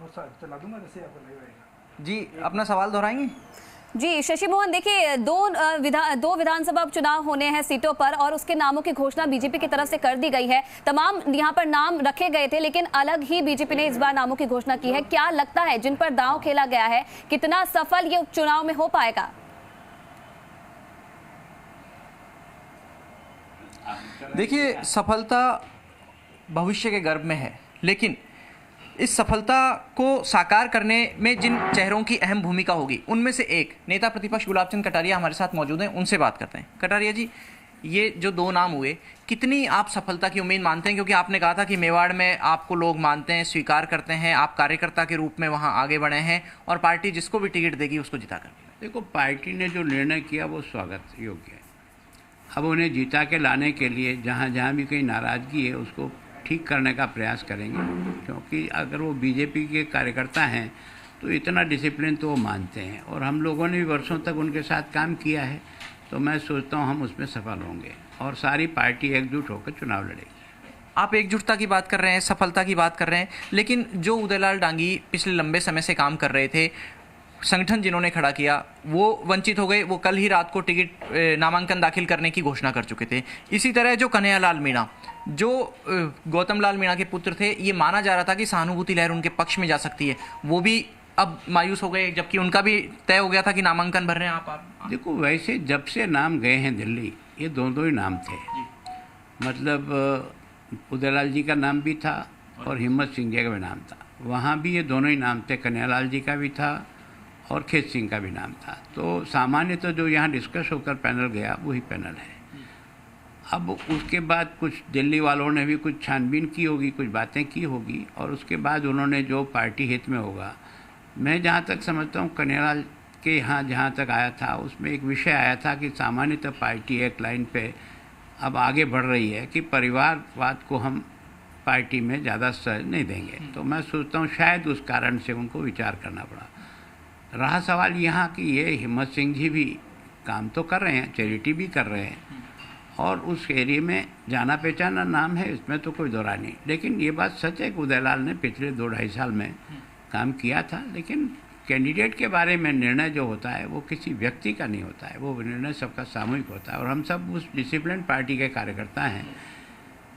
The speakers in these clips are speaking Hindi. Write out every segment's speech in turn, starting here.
चला दूंगा जैसे आपको लगेगा। जी, अपना सवाल दोहराएंगे? जी शशि मोहन, देखिए दो विधानसभा चुनाव होने हैं सीटों पर और उसके नामों की घोषणा बीजेपी की तरफ से कर दी गई है। तमाम यहाँ पर नाम रखे गए थे लेकिन अलग ही बीजेपी ने इस बार नामों की घोषणा की है। क्या लगता है जिन पर दांव खेला गया है, कितना सफल ये उपचुनाव में हो पाएगा? देखिए, सफलता भविष्य के गर्भ में है, लेकिन इस सफलता को साकार करने में जिन चेहरों की अहम भूमिका होगी उनमें से एक नेता प्रतिपक्ष गुलाब चंद कटारिया हमारे साथ मौजूद हैं। उनसे बात करते हैं। कटारिया जी, ये जो दो नाम हुए, कितनी आप सफलता की उम्मीद मानते हैं? क्योंकि आपने कहा था कि मेवाड़ में आपको लोग मानते हैं, स्वीकार करते हैं, आप कार्यकर्ता के रूप में वहाँ आगे बढ़े हैं और पार्टी जिसको भी टिकट देगी उसको जिता कर। देखो, पार्टी ने जो निर्णय किया वो स्वागत योग्य है। अब उन्हें जीता के लाने के लिए जहाँ जहाँ भी कहीं नाराज़गी है उसको ठीक करने का प्रयास करेंगे, क्योंकि अगर वो बीजेपी के कार्यकर्ता हैं तो इतना डिसिप्लिन तो वो मानते हैं और हम लोगों ने भी वर्षों तक उनके साथ काम किया है। तो मैं सोचता हूँ हम उसमें सफल होंगे और सारी पार्टी एकजुट होकर चुनाव लड़ेगी। आप एकजुटता की बात कर रहे हैं, सफलता की बात कर रहे हैं, लेकिन जो उदयलाल डांगी पिछले लंबे समय से काम कर रहे थे, संगठन जिन्होंने खड़ा किया, वो वंचित हो गए। वो कल ही रात को टिकट नामांकन दाखिल करने की घोषणा कर चुके थे। इसी तरह जो कन्हैयालाल मीणा, जो गौतम लाल मीणा के पुत्र थे, ये माना जा रहा था कि सहानुभूति लहर उनके पक्ष में जा सकती है, वो भी अब मायूस हो गए, जबकि उनका भी तय हो गया था कि नामांकन भर रहे हैं आप। देखो, वैसे जब से नाम गए हैं दिल्ली, ये दो ही नाम थे। मतलब उदयलाल जी का नाम भी था और हिम्मत सिंह जी का भी नाम था। वहाँ भी ये दोनों ही नाम थे, कन्हैयालाल जी का भी था और खेत सिंह का भी नाम था। तो सामान्य तो जो यहाँ डिस्कस होकर पैनल गया वही पैनल है। अब उसके बाद कुछ दिल्ली वालों ने भी कुछ छानबीन की होगी, कुछ बातें की होगी और उसके बाद उन्होंने जो पार्टी हित में होगा, मैं जहाँ तक समझता हूँ कन्हैयालाल के यहाँ जहाँ तक आया था उसमें एक विषय आया था कि सामान्यतः पार्टी एक लाइन पे अब आगे बढ़ रही है कि परिवारवाद को हम पार्टी में ज़्यादा सहज नहीं देंगे। तो मैं सोचता हूँ शायद उस कारण से उनको विचार करना पड़ा। रहा सवाल यहाँ कि ये हिम्मत सिंह जी भी काम तो कर रहे हैं, चैरिटी भी कर रहे हैं और उस एरिया में जाना पहचाना नाम है, इसमें तो कोई दौरा नहीं। लेकिन ये बात सच है कि उदयलाल ने पिछले 2-2.5 साल में काम किया था, लेकिन कैंडिडेट के बारे में निर्णय जो होता है वो किसी व्यक्ति का नहीं होता है, वो निर्णय सबका सामूहिक होता है और हम सब उस डिसिप्लिन पार्टी के कार्यकर्ता हैं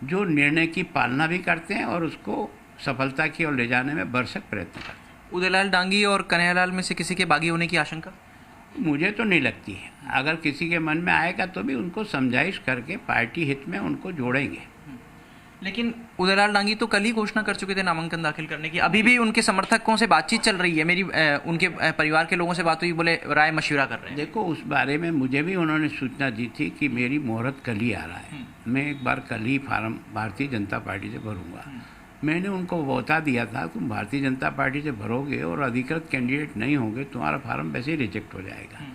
जो निर्णय की पालना भी करते हैं और उसको सफलता की ओर ले जाने में भरसक प्रयत्न करते हैं। उदयलाल डांगी और कन्हैयालाल में से किसी के बागी होने की आशंका मुझे तो नहीं लगती है। अगर किसी के मन में आएगा तो भी उनको समझाइश करके पार्टी हित में उनको जोड़ेंगे। लेकिन उदयलाल डांगी तो कल ही घोषणा कर चुके थे नामांकन दाखिल करने की। अभी भी उनके समर्थकों से बातचीत चल रही है। मेरी उनके परिवार के लोगों से बात हुई, बोले राय मशविरा कर रहे हैं। देखो, उस बारे में मुझे भी उन्होंने सूचना दी थी कि मेरी मुहूर्त कल ही आ रहा है, मैं एक बार कल ही फार्म भारतीय जनता पार्टी से भरूंगा। मैंने उनको बता दिया था तुम भारतीय जनता पार्टी से भरोगे और अधिकृत कैंडिडेट नहीं होंगे, तुम्हारा फार्म वैसे ही रिजेक्ट हो जाएगा।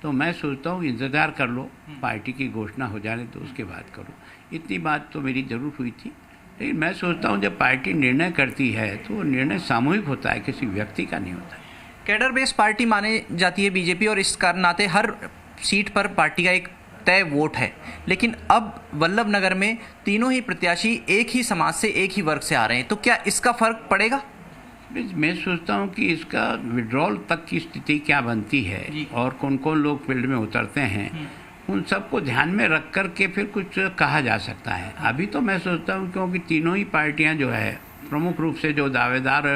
तो मैं सोचता हूँ इंतज़ार कर लो, पार्टी की घोषणा हो जाने तो उसके बाद करो। इतनी बात तो मेरी ज़रूर हुई थी। लेकिन मैं सोचता हूँ जब पार्टी निर्णय करती है तो वो निर्णय सामूहिक होता है, किसी व्यक्ति का नहीं होता है। कैडर बेस्ड पार्टी माने जाती है बीजेपी और इस नाते हर सीट पर पार्टी का एक तय वोट है। लेकिन अब वल्लभ नगर में तीनों ही प्रत्याशी एक ही समाज से, एक ही वर्ग से आ रहे हैं, तो क्या इसका फर्क पड़ेगा? मैं सोचता हूँ कि इसका विड्रॉल तक की स्थिति क्या बनती है और कौन कौन लोग फील्ड में उतरते हैं, उन सबको ध्यान में रख कर के फिर कुछ कहा जा सकता है। अभी तो मैं सोचता हूँ क्योंकि तीनों ही पार्टियाँ जो है प्रमुख रूप से जो दावेदार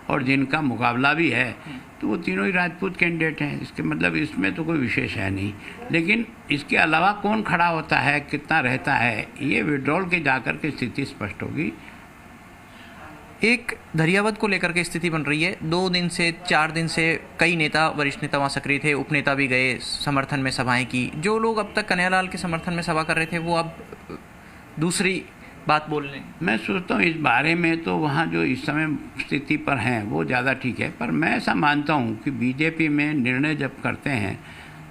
और जिनका मुकाबला भी है तो वो तीनों ही राजपूत कैंडिडेट हैं। इसके मतलब इसमें तो कोई विशेष है नहीं। लेकिन इसके अलावा कौन खड़ा होता है, कितना रहता है, ये विड्रॉल के जाकर के स्थिति स्पष्ट होगी। एक धरियावद को लेकर के स्थिति बन रही है। 2 दिन से 4 दिन से कई नेता, वरिष्ठ नेता वहाँ सक्रिय थे, उपनेता भी गए, समर्थन में सभाएं की। जो लोग अब तक कन्हैयालाल के समर्थन में सभा कर रहे थे वो अब दूसरी बात बोल रहे हैं। मैं सोचता हूँ इस बारे में तो वहाँ जो इस समय स्थिति पर हैं वो ज़्यादा ठीक है, पर मैं ऐसा मानता हूँ कि बीजेपी में निर्णय जब करते हैं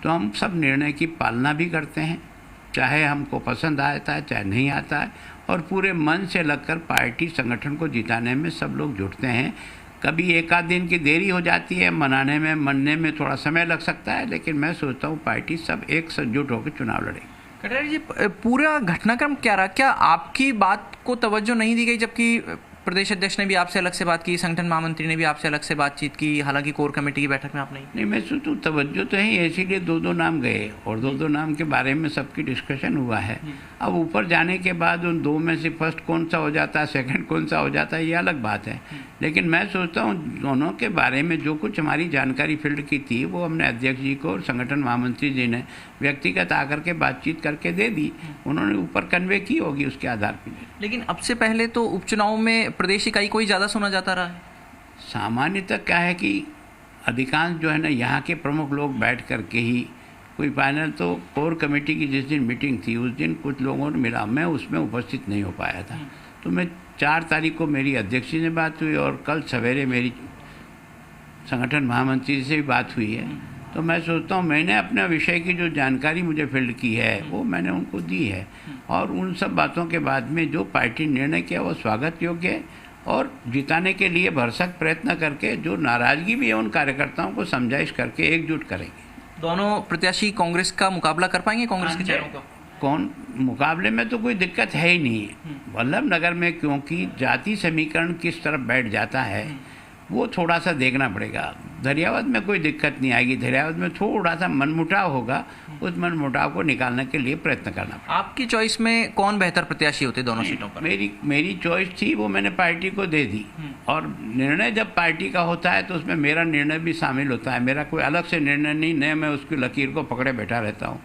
तो हम सब निर्णय की पालना भी करते हैं, चाहे हमको पसंद आता है चाहे नहीं आता है, और पूरे मन से लगकर पार्टी संगठन को जिताने में सब लोग जुटते हैं। कभी एक आध दिन की देरी हो जाती है, मनाने में मनने में थोड़ा समय लग सकता है, लेकिन मैं सोचता हूँ पार्टी सब एक एकजुट होकर चुनाव लड़ेगी। कटारिया जी, पूरा घटनाक्रम क्या रहा? क्या आपकी बात को तवज्जो नहीं दी गई जबकि प्रदेश अध्यक्ष ने भी आपसे अलग से बात की, संगठन महामंत्री ने भी आपसे अलग से बातचीत की, हालांकि कोर कमेटी की बैठक में आप नहीं। मैं सोचूं तवज्जो तो है, इसीलिए दो नाम गए और दो नाम के बारे में सबकी डिस्कशन हुआ है। अब ऊपर जाने के बाद उन दो में से फर्स्ट कौन सा हो जाता है, सेकंड कौन सा हो जाता है, ये अलग बात है। लेकिन मैं सोचता हूँ दोनों के बारे में जो कुछ हमारी जानकारी फील्ड की थी वो हमने अध्यक्ष जी को और संगठन महामंत्री जी ने व्यक्तिगत आकर के बातचीत करके दे दी, उन्होंने ऊपर कन्वे की होगी उसके आधार पर। लेकिन अब से पहले तो उपचुनाव में प्रदेश इकाई को ही ज़्यादा सुना जाता रहा है। सामान्यतः क्या है कि अधिकांश जो है ना यहाँ के प्रमुख लोग बैठ कर के ही कोई पैनल, तो कोर कमेटी की जिस दिन मीटिंग थी उस दिन कुछ लोगों ने मिला, मैं उसमें उपस्थित नहीं हो पाया था। तो मैं 4 तारीख को मेरी अध्यक्ष जी से बात हुई और कल सवेरे मेरी संगठन महामंत्री जी से भी बात हुई है। तो मैं सोचता हूँ मैंने अपने विषय की जो जानकारी मुझे फील्ड की है वो मैंने उनको दी है, और उन सब बातों के बाद में जो पार्टी निर्णय किया वो स्वागत योग्य है, और जिताने के लिए भरसक प्रयत्न करके जो नाराज़गी भी है उन कार्यकर्ताओं को समझाइश करके एकजुट करेंगे। दोनों प्रत्याशी कांग्रेस का मुकाबला कर पाएंगे, कांग्रेस के चेहरों का? कौन मुकाबले में तो कोई दिक्कत है ही नहीं है। वल्लभ नगर में क्योंकि जाति समीकरण किस तरफ बैठ जाता है वो थोड़ा सा देखना पड़ेगा। दरियावद में कोई दिक्कत नहीं आएगी, दरियावद में थोड़ा सा मनमुटाव होगा, उस मनमुटाव को निकालने के लिए प्रयत्न करना पड़ेगा। आपकी चॉइस में कौन बेहतर प्रत्याशी होते दोनों सीटों पर? मेरी चॉइस थी वो मैंने पार्टी को दे दी, और निर्णय जब पार्टी का होता है तो उसमें मेरा निर्णय भी शामिल होता है। मेरा कोई अलग से निर्णय नहीं, मैं उसकी लकीर को पकड़े बैठा रहता हूँ।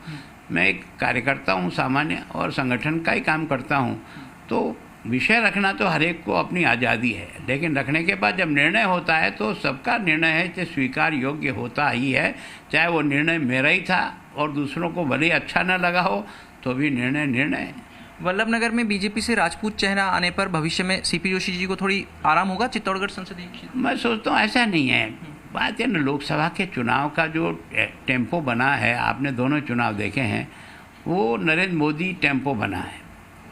मैं एक कार्यकर्ता हूँ सामान्य, और संगठन का ही काम करता हूँ। तो विषय रखना तो हर एक को अपनी आज़ादी है, लेकिन रखने के बाद जब निर्णय होता है तो सबका निर्णय है कि स्वीकार योग्य होता ही है। चाहे वो निर्णय मेरा ही था और दूसरों को भले अच्छा न लगा हो तो भी निर्णय है। वल्लभ नगर में बीजेपी से राजपूत चेहरा आने पर भविष्य में सीपी जोशी जी को थोड़ी आराम होगा चित्तौड़गढ़ संसदीय क्षेत्र? मैं सोचता हूँ ऐसा नहीं है। बात है ना, लोकसभा के चुनाव का जो टेम्पो बना है, आपने दोनों चुनाव देखे हैं, वो नरेंद्र मोदी टेम्पो बना है,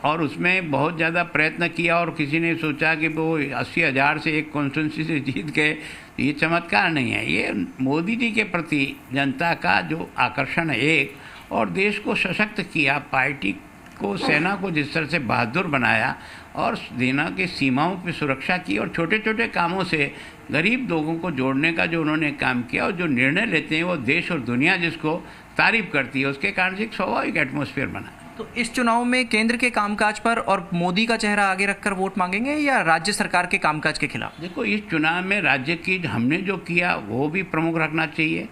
और उसमें बहुत ज़्यादा प्रयत्न किया, और किसी ने सोचा कि वो 80,000 से एक कॉन्स्टिट्यूंसी से जीत गए, ये चमत्कार नहीं है। ये मोदी जी के प्रति जनता का जो आकर्षण है एक, और देश को सशक्त किया, पार्टी को, सेना को जिस तरह से बहादुर बनाया और सेना की सीमाओं की सुरक्षा की, और छोटे छोटे कामों से गरीब लोगों को जोड़ने का जो उन्होंने काम किया, और जो निर्णय लेते हैं वो देश और दुनिया जिसको तारीफ करती है, उसके कारण से एक स्वाभाविक एटमॉस्फेयर बना। तो इस चुनाव में केंद्र के कामकाज पर और मोदी का चेहरा आगे रखकर वोट मांगेंगे या राज्य सरकार के कामकाज के खिलाफ? देखो, इस चुनाव में राज्य की हमने जो किया वो भी प्रमुख रखना चाहिए,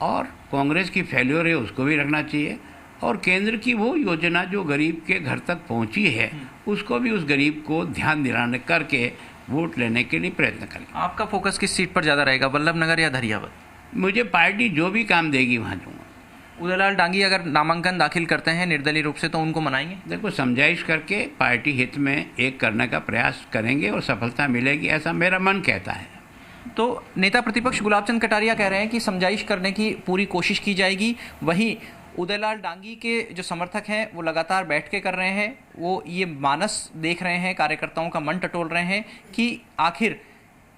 और कांग्रेस की फेल्योर है उसको भी रखना चाहिए, और केंद्र की वो योजना जो गरीब के घर तक पहुंची है उसको भी, उस गरीब को ध्यान दिलाने करके वोट लेने के लिए प्रयत्न करें। आपका फोकस किस सीट पर ज़्यादा रहेगा, वल्लभ नगर या धरियावद? मुझे पार्टी जो भी काम देगी वहाँ जाऊँगा। उदयलाल डांगी अगर नामांकन दाखिल करते हैं निर्दलीय रूप से तो उनको मनाएंगे? देखो, समझाइश करके पार्टी हित में एक करने का प्रयास करेंगे और सफलता मिलेगी, ऐसा मेरा मन कहता है। तो नेता प्रतिपक्ष गुलाबचंद कटारिया कह रहे हैं कि समझाइश करने की पूरी कोशिश की जाएगी, वहीं उदयलाल डांगी के जो समर्थक हैं वो लगातार बैठ के कर रहे हैं, वो ये मानस देख रहे हैं, कार्यकर्ताओं का मन टटोल रहे हैं कि आखिर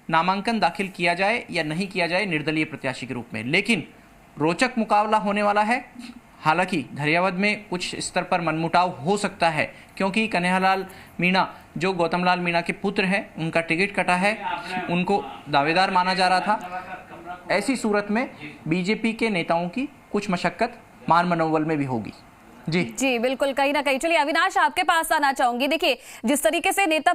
नामांकन दाखिल किया जाए या नहीं किया जाए निर्दलीय प्रत्याशी के रूप में। लेकिन रोचक मुकाबला होने वाला है। हालांकि धरियावद में कुछ स्तर पर मनमुटाव हो सकता है, क्योंकि कन्हैयालाल मीणा जो गौतमलाल मीणा के पुत्र हैं, उनका टिकट कटा है, उनको दावेदार माना जा रहा था। ऐसी सूरत में बीजेपी के नेताओं की कुछ मशक्कत मान मनोबल में भी होगी। जी बिल्कुल, कहीं ना कहीं। चलिए अविनाश, आपके पास आना चाहूंगी। देखिए, जिस तरीके से नेता